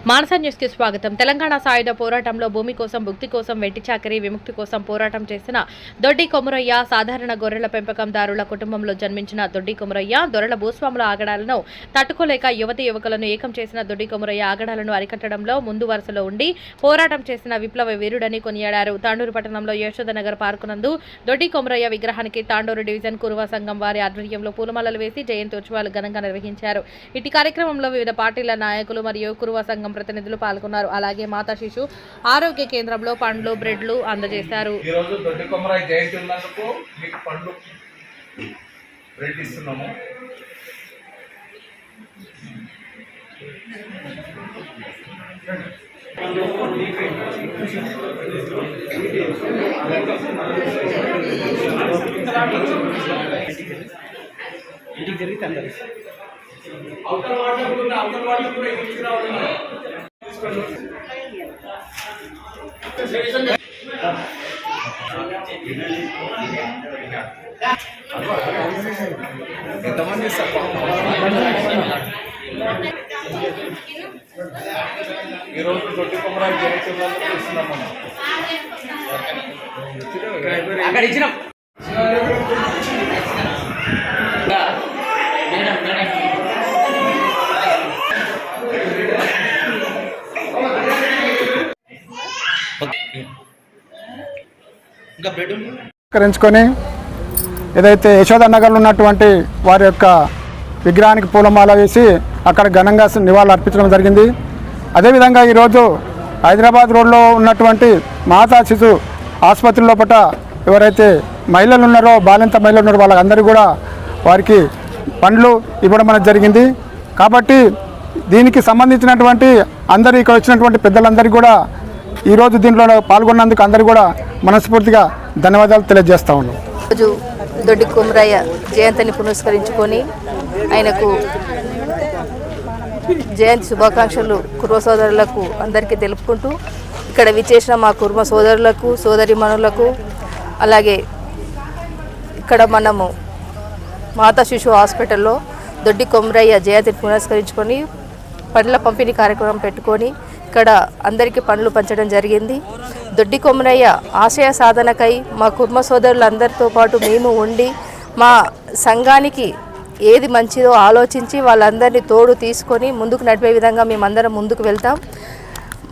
మానస news కి స్వాగతం. తెలంగాణ సాయుధ పోరాటంలో భూమి కోసం, భుక్తి కోసం, వెట్టి చాకరీ విముక్తి కోసం పోరాటం చేసిన దొడ్డి కొమురయ్య సాధారణ గొర్రెల పెంపకందారుల కుటుంబంలో జన్మించిన దొడ్డి కొమురయ్య దొరల భూస్వాముల ఆగడాలను తట్టుకోలేక యువతి యువకులను ఏకం చేసిన దొడ్డి కొమురయ్య ఆగడాలను అరికట్టడంలో ముందు వరుసలో ఉండి పోరాటం చేసిన విప్లవ వీరుడని కొనియాడారు. తాండూరు పట్టణంలో యశోదనగర్ పార్కునందు దొడ్డి కొమురయ్య విగ్రహానికి తాండూరు డివిజన్ కురువ సంఘం వారి ఆధ్వర్యంలో పూలమాలలు వేసి జయంతి ఉత్సవాలు ఘనంగా నిర్వహించారు. ఇటు కార్యక్రమంలో వివిధ పార్టీల నాయకులు మరియు కురువ సంఘం ప్రతినిధులు పాల్గొన్నారు. అలాగే మాతా శిశు ఆరోగ్య కేంద్రంలో పండ్లు బ్రెడ్లు అందజేశారు. ఈ రోజు దొడ్డి కొమరయ్య జయంతి ఉన్నందుకు మీకు పండ్లు బ్రెడ్ ఇస్తున్నాము. ఇంటికి జరిగితే అందరు అవతల వాళ్ళు కూడా ఇంటికి రావాలి. ఎంతమంది ఈరోజు దొడ్డి కొమరయ్య జయంతి ఉన్నందుకు ఇస్తున్నాము. అక్కడ ఇచ్చినాం. కరించుకొని ఏదైతే యశోదనగర్లో ఉన్నటువంటి వారి యొక్క విగ్రహానికి పూలమాల వేసి అక్కడ ఘనంగా నివాళులు అర్పించడం జరిగింది. అదేవిధంగా ఈరోజు హైదరాబాద్ రోడ్లో ఉన్నటువంటి మాతా శిశు ఆసుపత్రి లోపల ఎవరైతే మహిళలు ఉన్నారో బాలింత మహిళలు ఉన్నారో వాళ్ళందరూ కూడా వారికి పండ్లు ఇవ్వడం అనేది జరిగింది. కాబట్టి దీనికి సంబంధించినటువంటి అందరూ ఇక్కడ వచ్చినటువంటి పెద్దలందరికీ కూడా ఈరోజు దీంట్లో పాల్గొన్నందుకు అందరూ కూడా మనస్ఫూర్తిగా ధన్యవాదాలు తెలియజేస్తా ఉన్నాం. రోజు దొడ్డి కొమురయ్య జయంతిని పురస్కరించుకొని ఆయనకు జయంతి శుభాకాంక్షలు కుర్మ సోదరులకు అందరికీ తెలుపుకుంటూ ఇక్కడ విచ్చేసిన మా కుర్మ సోదరులకు సోదరిమణులకు అలాగే ఇక్కడ మనము మాతా శిశు హాస్పిటల్లో దొడ్డి కొమురయ్య జయంతిని పురస్కరించుకొని పండ్ల పంపిణీ కార్యక్రమం పెట్టుకొని ఇక్కడ అందరికీ పండ్లు పంచడం జరిగింది. దొడ్డి కొమురయ్య ఆశయ సాధనకై మా కుర్మ సోదరులందరితో పాటు మేము ఉండి మా సంఘానికి ఏది మంచిదో ఆలోచించి వాళ్ళందరినీ తోడు తీసుకొని ముందుకు నడిపే విధంగా మేమందరం ముందుకు వెళ్తాం.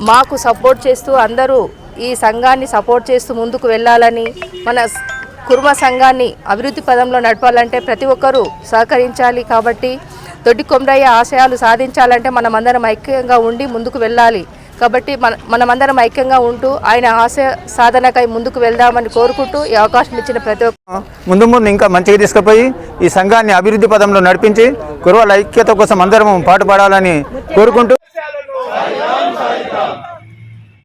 మాకు సపోర్ట్ చేస్తూ అందరూ ఈ సంఘాన్ని సపోర్ట్ చేస్తూ ముందుకు వెళ్ళాలని, మన కుర్మ సంఘాన్ని అభివృద్ధి పదంలో నడపాలంటే ప్రతి ఒక్కరూ సహకరించాలి. కాబట్టి దొడ్డి కొమురయ్య ఆశయాలు సాధించాలంటే మనమందరం ఐక్యంగా ఉండి ముందుకు వెళ్ళాలి. కాబట్టి మనమందరం ఐక్యంగా ఉంటూ ఆయన ఆశయ సాధనకై ముందుకు వెళ్దామని కోరుకుంటూ ఈ అవకాశం ఇచ్చిన ప్రతి ఒక్క ముందు ఇంకా మంచిగా తీసుకుపోయి ఈ సంఘాన్ని అభివృద్ధి పదంలో నడిపించి కురువల ఐక్యత కోసం అందరం పాటుపడాలని కోరుకుంటూ